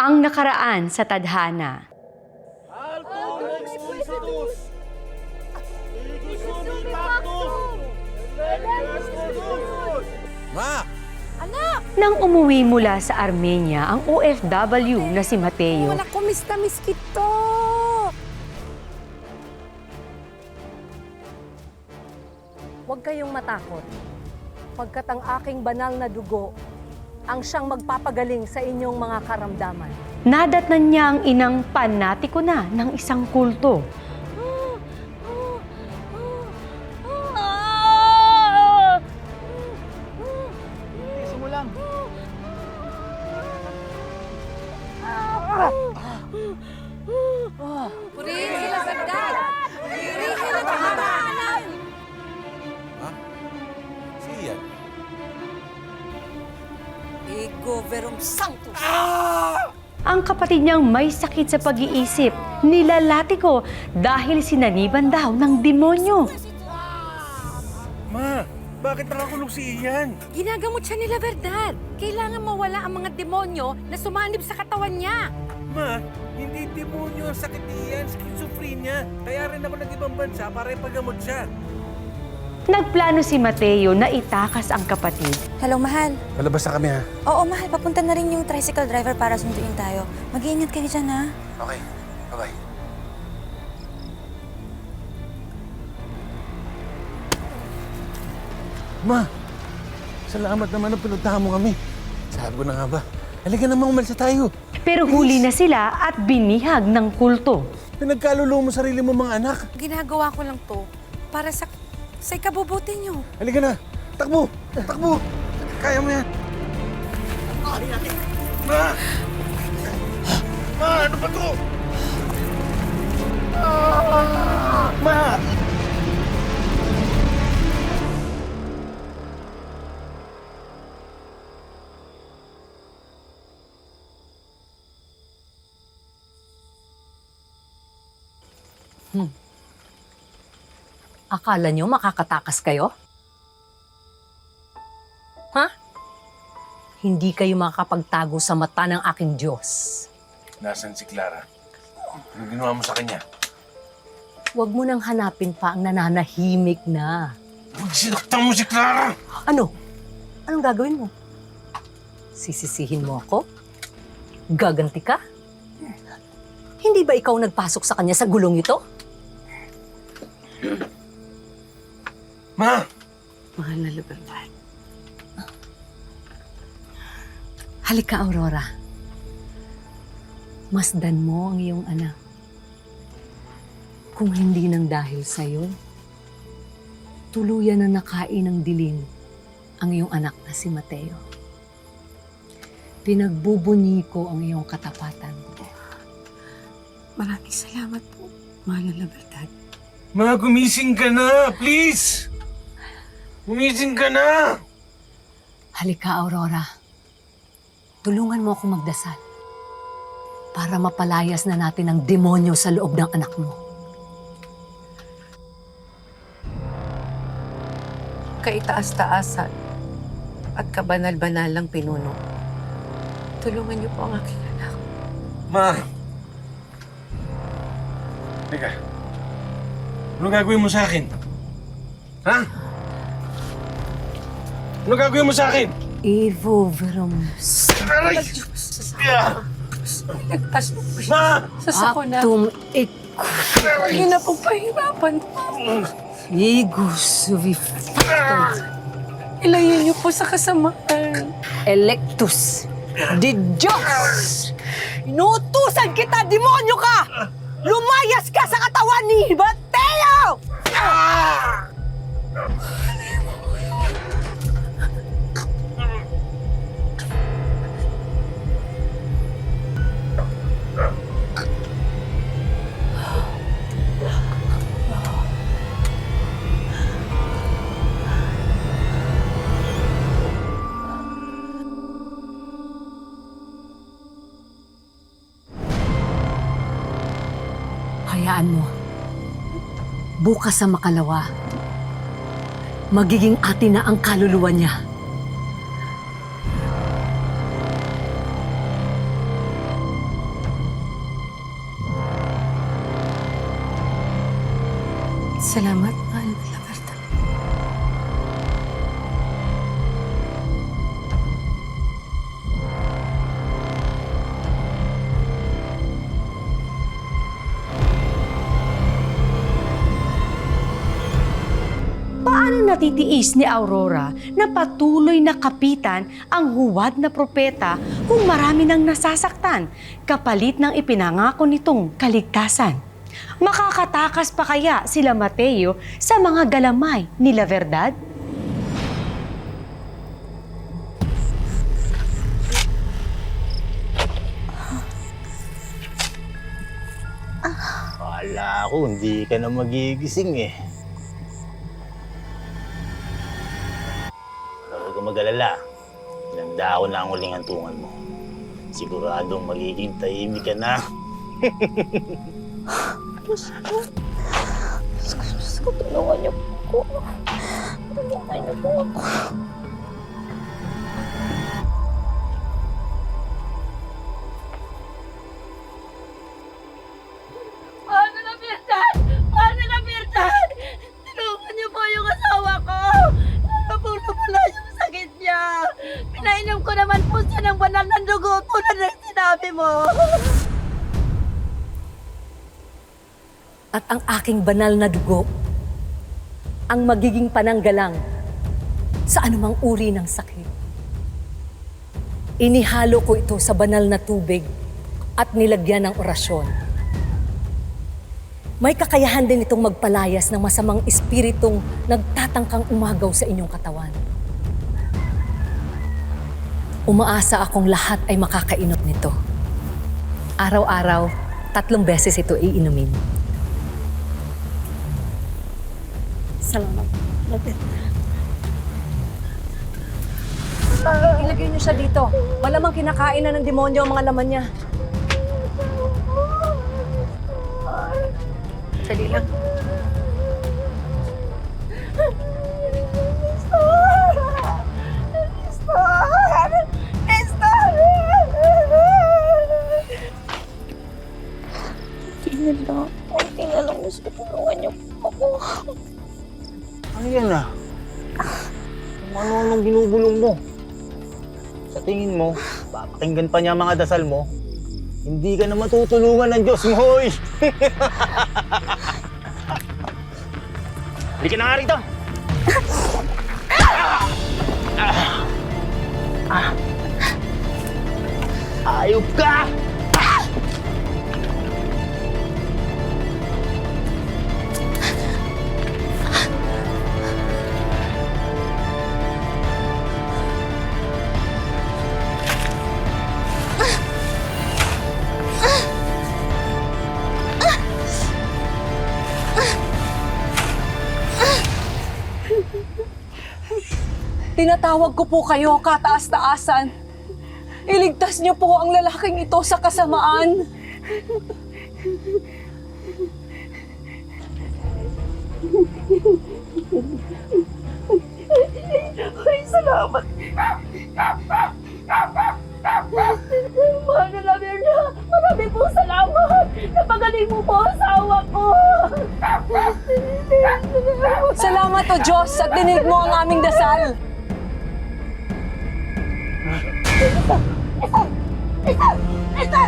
Ang nakaraan sa tadhana. Ma! Nang umuwi mula sa Armenia ang OFW na si Mateo, Wala ko miss kito. Huwag kayong matakot. Pagkat ang aking banal na dugo ang siyang magpapagaling sa inyong mga karamdaman. nadatnan niya ang inang panatiko na ng isang kulto. Purihin sila sagdan! Purihin sila tahanan! Ha? Siya? Ego verum sanctus! Ang kapatid niyang may sakit sa pag-iisip, nilalati ko dahil sinaniban daw ng demonyo. Ma! Bakit nakakulong si Ian? Ginagamot siya nila, Verdad. Kailangan mawala ang mga demonyo na sumanib sa katawan niya. Ma, hindi demonyo ang sakit ni Ian, schizophrenia. Kaya rin ako nag-ibang bansa para ipagamot siya. Nagplano si Mateo na itakas ang kapatid. Hello, mahal. Palabas na kami ha? Oo, mahal. Papunta na rin yung tricycle driver para sunduin tayo. Mag-iingat kayo dyan, ha? Okay, bye-bye. Ma! Salamat naman na pinuntahan mo kami. Sabi ko na nga ba, halika namang umalis na tayo. Pero huli na sila at binihag ng kulto. Pinagkaluluwa mo sarili mo mga anak. Ginagawa ko lang to para sa ikabubuti niyo. Halika na! Takbo! Takbo! Kaya mo yan! Ma! Ma! Ano ba to? Ma! Akala niyo makakatakas kayo? Ha? Hindi kayo makakapagtago sa mata ng aking Diyos. Nasaan si Clara? Ano ginawa mo sa kanya? Huwag mo nang hanapin pa ang nananahimik na. Pag sinaktan mo si Clara! Ano? Anong gagawin mo? Sisisihin mo ako? Gaganti ka? Hindi ba ikaw nagpasok sa kanya sa gulong ito? Ma! Mahal na Libertad. Halika, Aurora. Masdan mo ang iyong anak. Kung hindi nang dahil sa'yo, tuluyan na nakain ng dilim ang iyong anak na si Mateo. Pinagbubunyi ko ang iyong katapatan. Maraming salamat po, mahal na Libertad. Ma, gumising ka na! Please! Gumising ka na! Halika, Aurora. Tulungan mo ako magdasal para mapalayas na natin ang demonyo sa loob ng anak mo. Kaitaas-taasan at kabanal-banalang pinuno. Tulungan niyo po ang aking anak. Ma! Teka. Ano gagawin mo sa akin? Ha? Ano gagawin mo sa akin? Evo verum Aray! Yeah. Ligtas mo po siya Ma! sa sakuna. actum Huwag niyo na pong pahirapan. Igus vifactum Ilayo niyo po sa kasamaan. electus de Diyos! Inuutusan kita, demonyo ka! Lumayas ka sa katawan ni Mateo! Hayaan mo. Bukas sa makalawa, magiging atin na ang kaluluwa niya. Salamat, mahal na Lagarta. Paano natitiis ni Aurora na patuloy na kapitan ang huwad na propeta kung marami nang nasasaktan kapalit ng ipinangako nitong kaligtasan? Makakatakas pa kaya sila Mateo sa mga galamay ni La Verdad? Akala ko hindi ka na magigising eh. Huwag kang mag-alala. Handa ko na ang huling hantungan mo. Siguradong magiging tahimik ka na. Diyos ko, tulungan niyo po ako. Tulungan niyo po ako. Paano na, Birtan? Paano na, Birtan? Tulungan niyo po yung asawa ko. Napuno pala yung sakit niya. Pinainom ko naman po siya ng banal ng dugo tulad ng sinabi mo. At ang aking banal na dugo ang magiging pananggalang sa anumang uri ng sakit. Inihalo ko ito sa banal na tubig at nilagyan ng orasyon. May kakayahan din itong magpalayas ng masamang espiritong nagtatangkang umagaw sa inyong katawan. Umaasa akong lahat ay makakainom nito. Araw-araw, 3 beses ito iinumin. Salamat. Ilagay niyo siya dito. Malamang kinakain na ng demonyo ang mga laman niya. Dali lang. Konti na lang gusto tulungan niyo po ako. Ano yan ah? Kung ano-anong ginugulong mo. Sa tingin mo, papakinggan pa niya ang mga dasal mo, hindi ka na matutulungan ng Diyos mo, hoy! Halika na nga rito! Ayop ka! Tinatawag ko po kayo kataas-taasan. Iligtas niyo po ang lalaking ito sa kasamaan. Ay, salamat. Mahal na Birna, marami po salamat. Napagaling mo po ang asawa ko. Salamat o Diyos at dinig mo ang aming dasal. Isa!